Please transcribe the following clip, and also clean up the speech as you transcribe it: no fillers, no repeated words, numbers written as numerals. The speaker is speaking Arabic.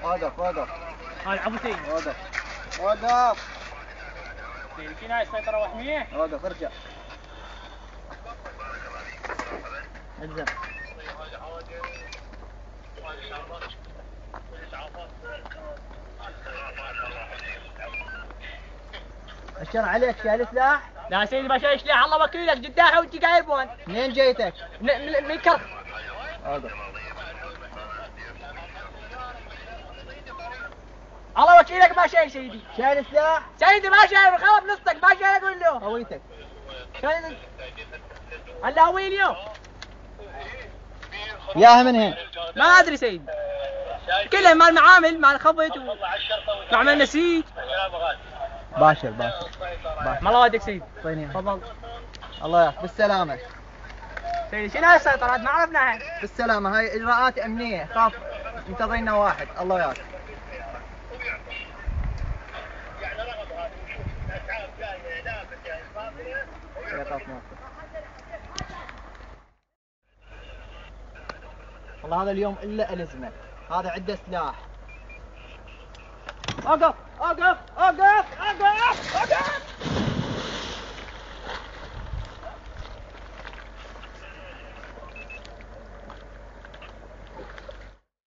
وقف وقف. هاي ابو سيد. وقف وقف. في ناس سيطرة وحمية. وقف ارجع. اجزم. اشر عليك شايل سلاح؟ لا سيدي ما شايل سلاح الله وكيلك جداحه وانت قايبون. منين جيتك؟ من كرخ. وقف. الله وكيلك ما شايل سيدي. شايل سلاح؟ سيدي ما شايل خلاص نصك ما شايل اقول له. هويتك؟ شايل هلا هوي اليوم. ياها من هين؟ ما ادري سيدي. كله مع المعامل مع الخبط ومع النسيج. باشر باشر. ما الله ودك سيدي. طيني. تفضل. الله يعافيك بالسلامة. سيدي شنو هاي السيطرات ما عرفناها. بالسلامة هاي اجراءات امنية خاف انتظرنا واحد الله يعافيك. والله هذا اليوم الا الزمه، هذا عنده سلاح. اوقف اوقف اوقف اوقف اوقف.